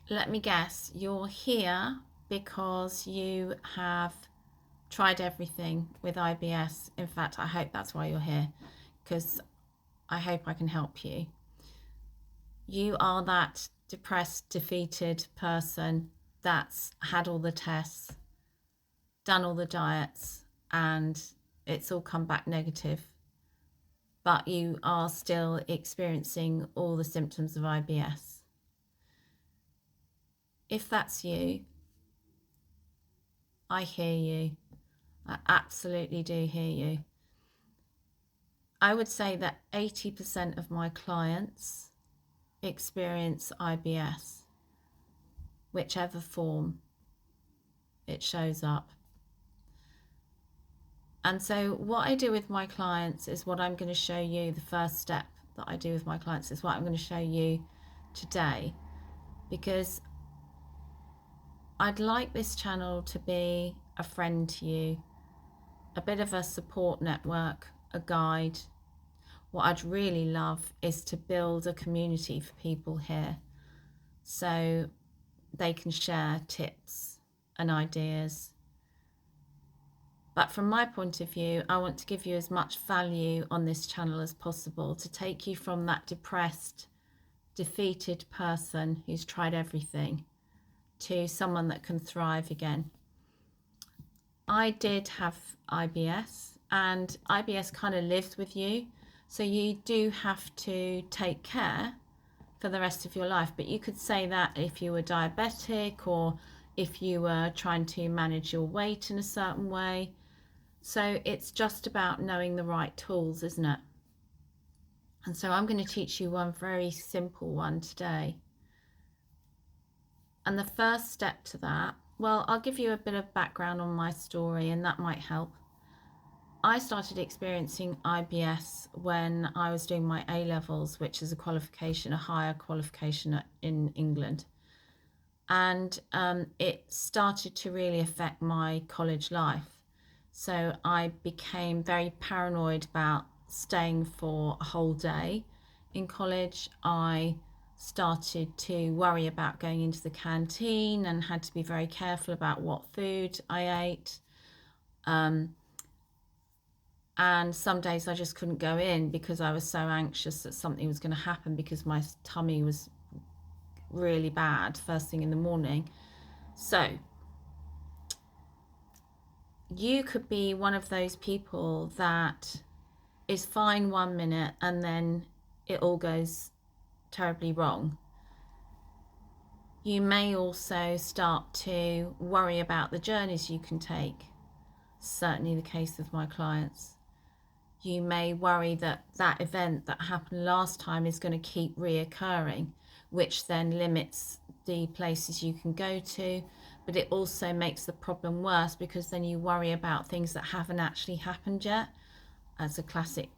Let me guess, you're here because you have tried everything with IBS. In fact, I hope that's why you're here, because I hope I can help you. You are that depressed, defeated person that's had all the tests, done all the diets, and it's all come back negative, but you are still experiencing all the symptoms of IBS. If that's you, I hear you. I absolutely do hear you. I would say that 80% of my clients experience IBS, whichever form it shows up. And so what I do with my clients is what I'm going to show you. The first step that I do with my clients is what I'm going to show you today, because I'd like this channel to be a friend to you, a bit of a support network, a guide. What I'd really love is to build a community for people here so they can share tips and ideas. But from my point of view, I want to give you as much value on this channel as possible to take you from that depressed, defeated person who's tried everything to someone that can thrive again. I did have IBS, and IBS kind of lives with you. So you do have to take care for the rest of your life. But you could say that if you were diabetic, or if you were trying to manage your weight in a certain way. So it's just about knowing the right tools, isn't it? And so I'm going to teach you one very simple one today. And the first step to that, well, I'll give you a bit of background on my story, and that might help. I started experiencing IBS when I was doing my A-levels, which is a qualification, a higher qualification in England. And it started to really affect my college life. So I became very paranoid about staying for a whole day in college. I started to worry about going into the canteen and had to be very careful about what food I ate. And some days I just couldn't go in because I was so anxious that something was going to happen, because my tummy was really bad first thing in the morning. So you could be one of those people that is fine 1 minute and then it all goes terribly wrong. You may also start to worry about the journeys you can take. Certainly the case with my clients. You may worry that that event that happened last time is going to keep reoccurring, which then limits the places you can go to, but it also makes the problem worse because then you worry about things that haven't actually happened yet, as a classic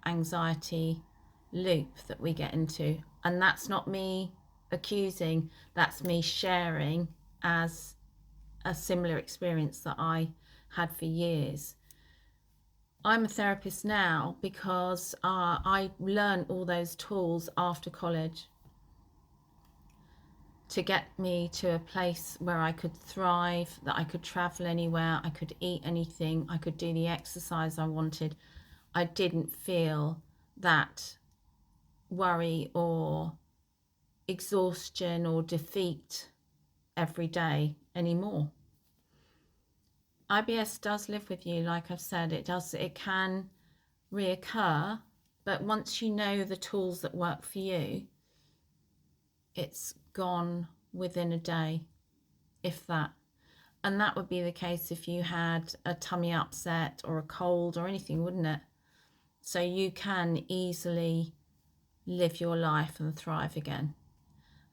anxiety loop that we get into. And that's not me accusing, that's me sharing as a similar experience that I had for years. I'm a therapist now because I learned all those tools after college to get me to a place where I could thrive, that I could travel anywhere, I could eat anything, I could do the exercise I wanted. I didn't feel that worry or exhaustion or defeat every day anymore. IBS does live with you, like I've said. It can reoccur, but once you know the tools that work for you, it's gone within a day, if that. And that would be the case if you had a tummy upset or a cold or anything, wouldn't it? So you can easily live your life and thrive again.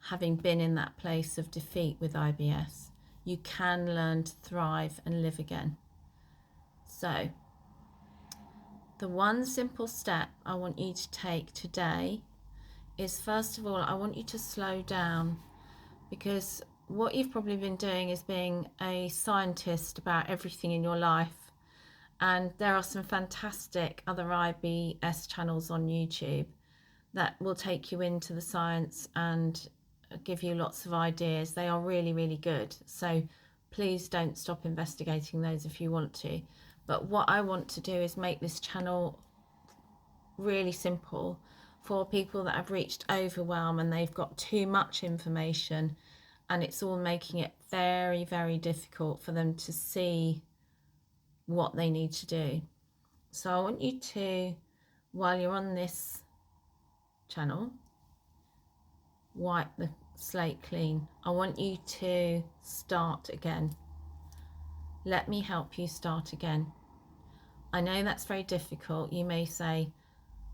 Having been in that place of defeat with IBS, you can learn to thrive and live again. So the one simple step I want you to take today is, first of all, I want you to slow down, because what you've probably been doing is being a scientist about everything in your life. And there are some fantastic other IBS channels on YouTube that will take you into the science and give you lots of ideas. They are really, really good. So please don't stop investigating those if you want to. But what I want to do is make this channel really simple for people that have reached overwhelm and they've got too much information, and it's all making it very, very difficult for them to see what they need to do. So I want you to, while you're on this channel, wipe the slate clean. I want you to start again. Let me help you start again. I know that's very difficult. You may say,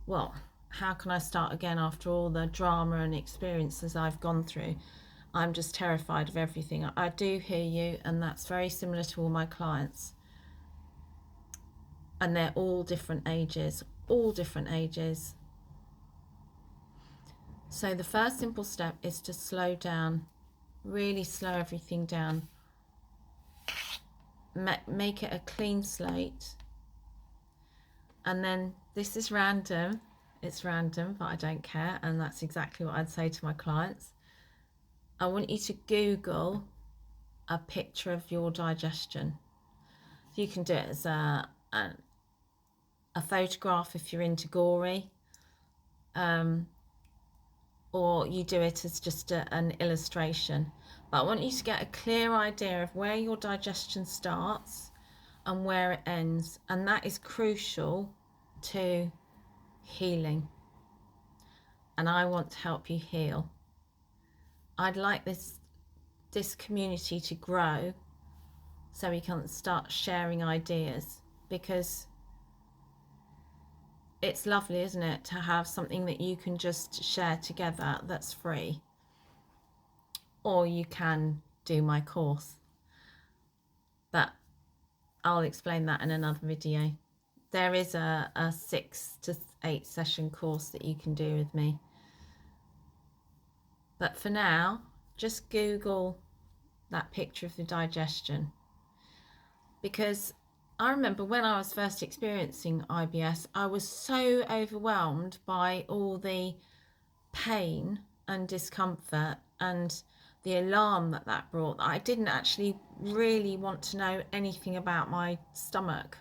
well, how can I start again after all the drama and experiences I've gone through? I'm just terrified of everything. I do hear you, and that's very similar to all my clients. And they're all different ages, all different ages. So the first simple step is to slow down, really slow everything down. Make it a clean slate. And then this is random. It's random, but I don't care. And that's exactly what I'd say to my clients. I want you to Google a picture of your digestion. So you can do it as a photograph if you're into gory, or you do it as just an illustration. But I want you to get a clear idea of where your digestion starts and where it ends, and that is crucial to healing. And I want to help you heal. I'd like this community to grow so we can start sharing ideas, because it's lovely, isn't it, to have something that you can just share together that's free. Or you can do my course, but I'll explain that in another video. There is a 6 to 8 session course that you can do with me. But for now, just Google that picture of the digestion. Because I remember when I was first experiencing IBS, I was so overwhelmed by all the pain and discomfort and the alarm that brought, that I didn't actually really want to know anything about my stomach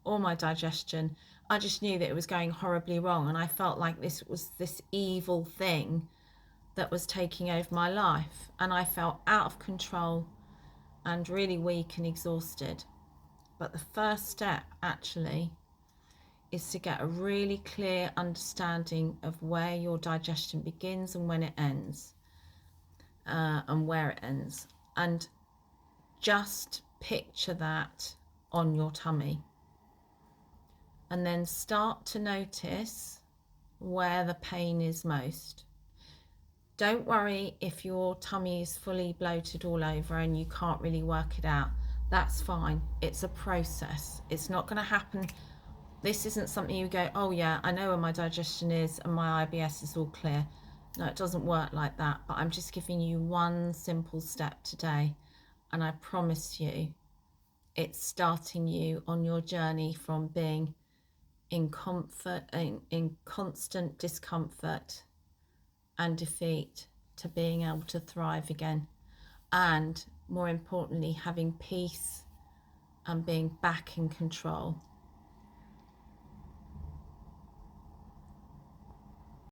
or my digestion. I just knew that it was going horribly wrong, and I felt like this was this evil thing that was taking over my life, and I felt out of control and really weak and exhausted. But the first step actually is to get a really clear understanding of where your digestion begins and when it ends, and where it ends, and just picture that on your tummy, and then start to notice where the pain is most. Don't worry if your tummy is fully bloated all over and you can't really work it out. That's fine. It's a process. It's not going to happen. This isn't something you go, oh yeah, I know where my digestion is and my IBS is all clear. No, it doesn't work like that. But I'm just giving you one simple step today. And I promise you, it's starting you on your journey from being in comfort, in constant discomfort and defeat, to being able to thrive again, and more importantly, having peace and being back in control.